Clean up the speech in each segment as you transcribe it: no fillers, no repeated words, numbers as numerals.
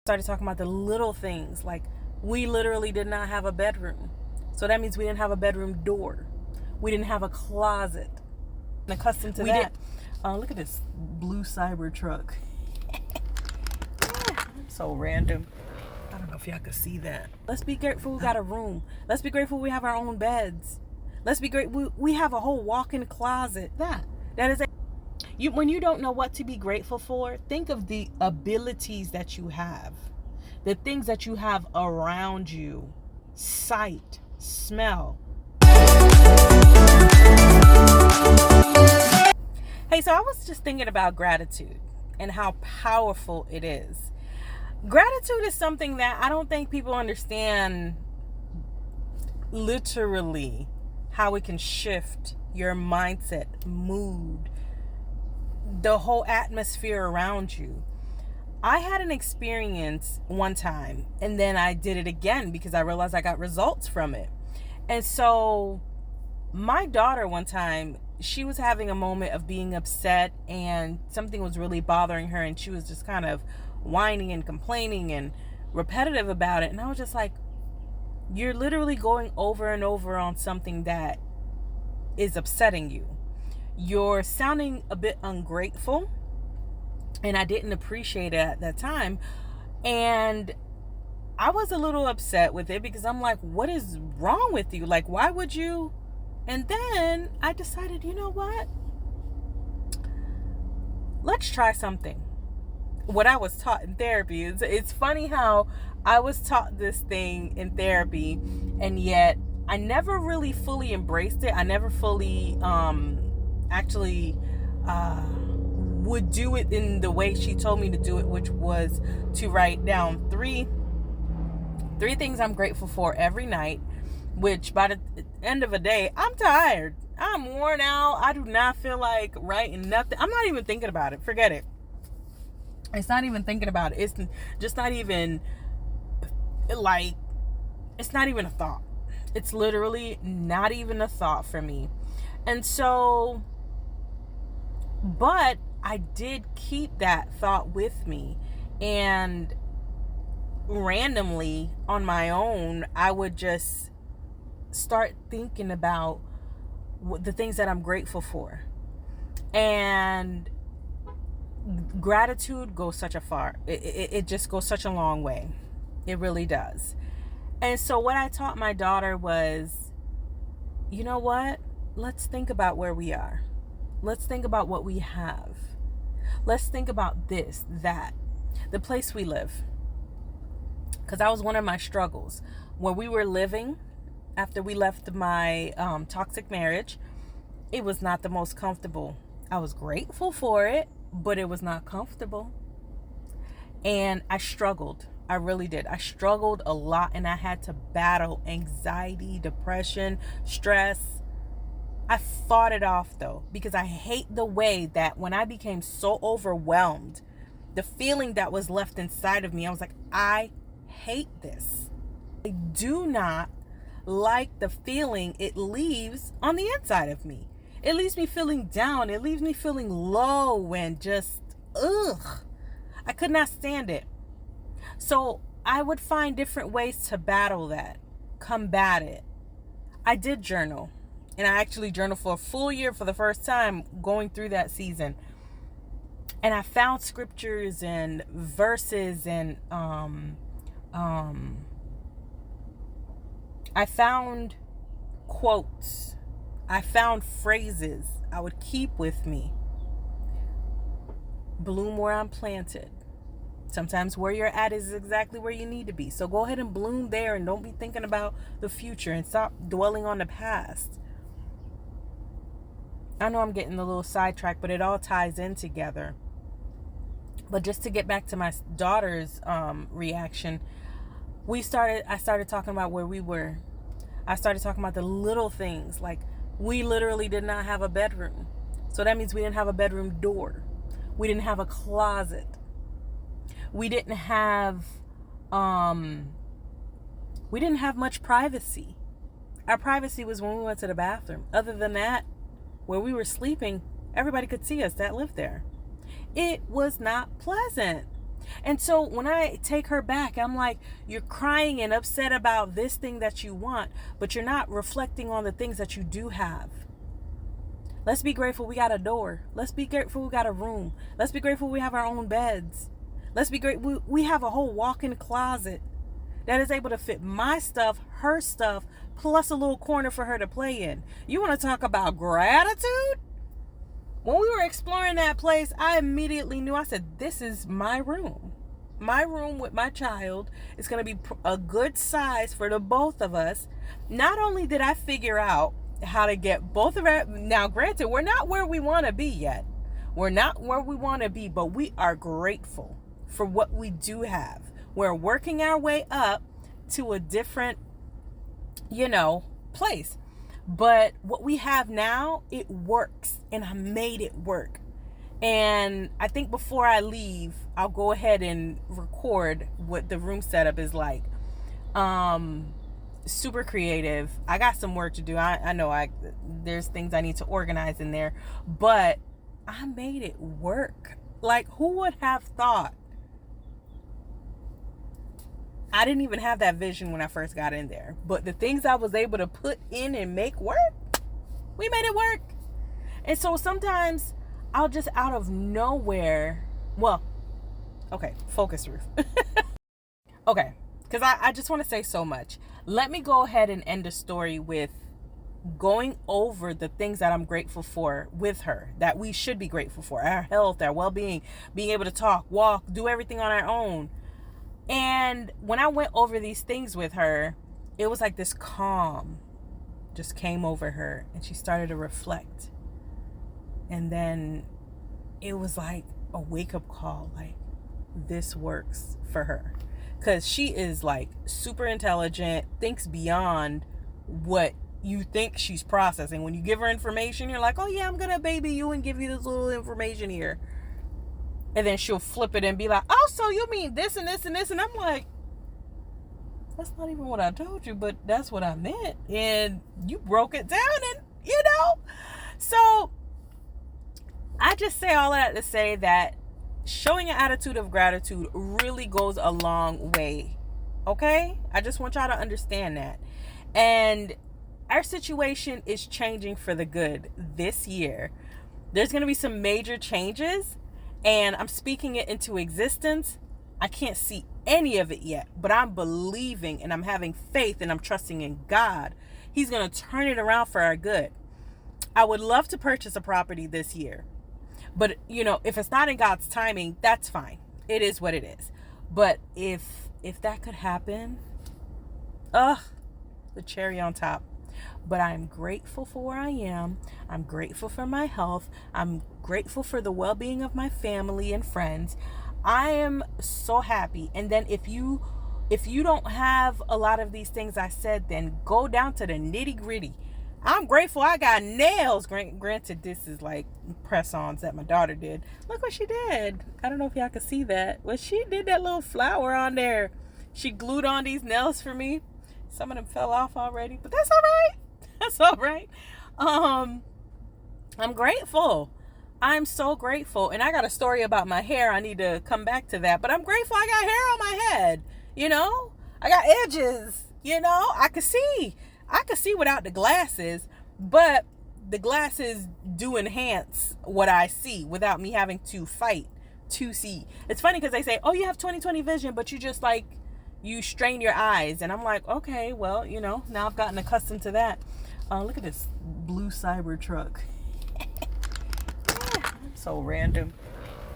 Started talking about the little things, like we literally did not have a bedroom. So that means we didn't have a bedroom door. We didn't have a closet. I'm accustomed to that. Look at this blue cyber truck. So random. I don't know if y'all can see that. Let's be grateful we got a room. Let's be grateful we have our own beds. Let's be grateful we have a whole walk-in closet. That is when you don't know what to be grateful for, think of the abilities that you have. The things that you have around you. Sight, smell. Hey, so I was just thinking about gratitude and how powerful it is. Gratitude is something that I don't think people understand literally how it can shift your mindset, mood, the whole atmosphere around you. I had an experience one time and then I did it again because I realized I got results from it. And so my daughter one time, she was having a moment of being upset and something was really bothering her and she was just kind of whining and complaining and repetitive about it. And I was just like, you're literally going over and over on something that is upsetting you. You're sounding a bit ungrateful. And I didn't appreciate it at that time. And I was a little upset with it because I'm like, what is wrong with you? Like, why would you? And then I decided, you know what? Let's try something. What I was taught in therapy. It's funny how I was taught this thing in therapy, and yet I never really fully embraced it. I never fully actually would do it in the way she told me to do it, which was to write down three things I'm grateful for every night, which by the end of the day, I'm tired. I'm worn out. I do not feel like writing nothing. I'm not even thinking about it. Forget it. It's not even thinking about it. It's just not even like, it's not even a thought. It's literally not even a thought for me. And so, but I did keep that thought with me, and randomly on my own, I would just start thinking about the things that I'm grateful for. And gratitude goes such a far, it just goes such a long way. It really does. And so what I taught my daughter was, you know what? Let's think about where we are. Let's think about what we have. Let's think about this, that, the place we live. Because that was one of my struggles. Where we were living after we left my toxic marriage, it was not the most comfortable. I was grateful for it, but it was not comfortable. And I struggled. I really did. I struggled a lot, and I had to battle anxiety, depression, stress. I fought it off though, because I hate the way that when I became so overwhelmed, the feeling that was left inside of me, I was like, I hate this. I do not like the feeling it leaves on the inside of me. It leaves me feeling down. It leaves me feeling low and just, ugh. I could not stand it. So I would find different ways to battle that, combat it. I did journal. And I actually journaled for a full year for the first time going through that season. And I found scriptures and verses and I found quotes. I found phrases I would keep with me. Bloom where I'm planted. Sometimes where you're at is exactly where you need to be. So go ahead and bloom there and don't be thinking about the future and stop dwelling on the past. I know I'm getting a little sidetracked, but it all ties in together. But just to get back to my daughter's reaction, I started talking about where we were. I started talking about the little things, like we literally did not have a bedroom. So that means we didn't have a bedroom door. We didn't have a closet. We didn't have much privacy. Our privacy was when we went to the bathroom. Other than that, where we were sleeping, everybody could see us that lived there. It was not pleasant. And so when I take her back, I'm like, you're crying and upset about this thing that you want, but you're not reflecting on the things that you do have. Let's be grateful we got a door. Let's be grateful we got a room. Let's be grateful we have our own beds. Let's be grateful we have a whole walk-in closet that is able to fit my stuff, her stuff, plus a little corner for her to play in. You want to talk about gratitude? When we were exploring that place, I immediately knew, I said, this is my room. My room with my child is going to be a good size for the both of us. Not only did I figure out how to get both of our, now granted, we're not where we want to be yet. We're not where we want to be, but we are grateful for what we do have. We're working our way up to a different, place. But what we have now, it works, and I made it work. And I think before I leave, I'll go ahead and record what the room setup is like. Super creative. I got some work to do. I know there's things I need to organize in there, but I made it work. Like, who would have thought? I didn't even have that vision when I first got in there. But the things I was able to put in and make work, we made it work. And so sometimes I'll just out of nowhere, focus, Ruth. Okay, because I just want to say so much. Let me go ahead and end the story with going over the things that I'm grateful for with her, that we should be grateful for: our health, our well-being, being able to talk, walk, do everything on our own. And when I went over these things with her, it was like this calm just came over her, and she started to reflect. And then it was like a wake-up call, like, this works for her. Because she is like super intelligent, thinks beyond what you think she's processing. When you give her information, you're like, oh yeah, I'm gonna baby you and give you this little information here. And then she'll flip it and be like, oh, so you mean this and this and this? And I'm like, that's not even what I told you, but that's what I meant. And you broke it down, and So I just say all that to say that showing an attitude of gratitude really goes a long way. Okay? I just want y'all to understand that. And our situation is changing for the good this year. There's going to be some major changes, and I'm speaking it into existence. I can't see any of it yet, but I'm believing, and I'm having faith, and I'm trusting in God. He's going to turn it around for our good. I would love to purchase a property this year. But, if it's not in God's timing, that's fine. It is what it is. But if that could happen, the cherry on top. But I'm grateful for where I am. I'm grateful for my health. I'm grateful for the well-being of my family and friends. I am so happy. And then if you don't have a lot of these things I said, then go down to the nitty-gritty. I'm grateful I got nails. Granted, this is like press-ons that my daughter did. Look what she did. I don't know if y'all can see that. Well, she did that little flower on there. She glued on these nails for me. Some of them fell off already, but that's all right. That's all right. I'm grateful. I'm so grateful. And I got a story about my hair. I need to come back to that. But I'm grateful I got hair on my head. I got edges. I could see. I could see without the glasses, but the glasses do enhance what I see without me having to fight to see. It's funny because they say, oh, you have 20/20 vision, but you strain your eyes. And I'm like, okay, well, now I've gotten accustomed to that. Look at this blue Cybertruck. So random.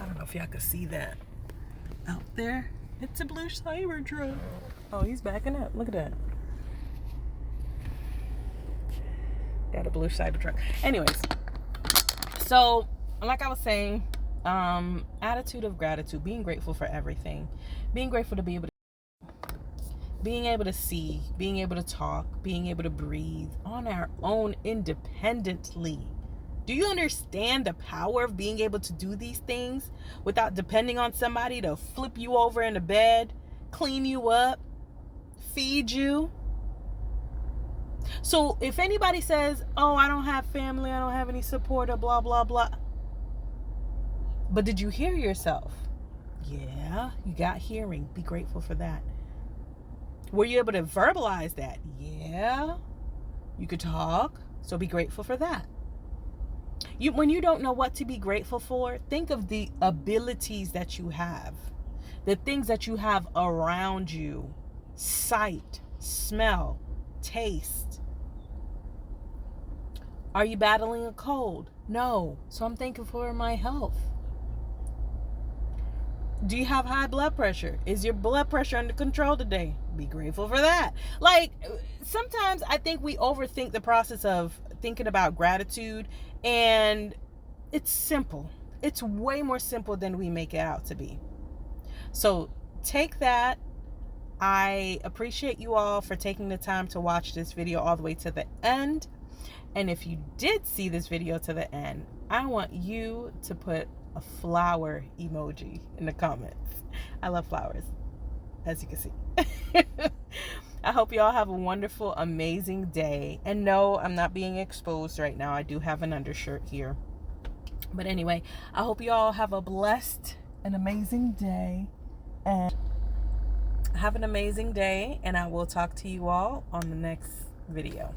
I don't know if y'all can see that out there. It's a blue Cybertruck. Oh, he's backing up. Look at that. Got a blue Cybertruck. Anyways, so like I was saying, attitude of gratitude, being grateful for everything, being grateful to be able to see, being able to talk, being able to breathe on our own independently. Do you understand the power of being able to do these things without depending on somebody to flip you over in the bed, clean you up, feed you? So if anybody says, oh, I don't have family, I don't have any support, or blah, blah, blah. But did you hear yourself? Yeah, you got hearing. Be grateful for that. Were you able to verbalize that? Yeah, you could talk. So be grateful for that. When you don't know what to be grateful for, think of the abilities that you have, the things that you have around you: sight, smell, taste. Are you battling a cold? No. So I'm thankful for my health. Do you have high blood pressure? Is your blood pressure under control today? Be grateful for that. Like, sometimes I think we overthink the process of thinking about gratitude, and it's simple. It's way more simple than we make it out to be. So take that. I appreciate you all for taking the time to watch this video all the way to the end. And if you did see this video to the end, I want you to put a flower emoji in the comments. I love flowers, as you can see. I hope you all have a wonderful, amazing day. And no, I'm not being exposed right now. I do have an undershirt here. But anyway, I hope you all have a blessed and amazing day. And have an amazing day. And I will talk to you all on the next video.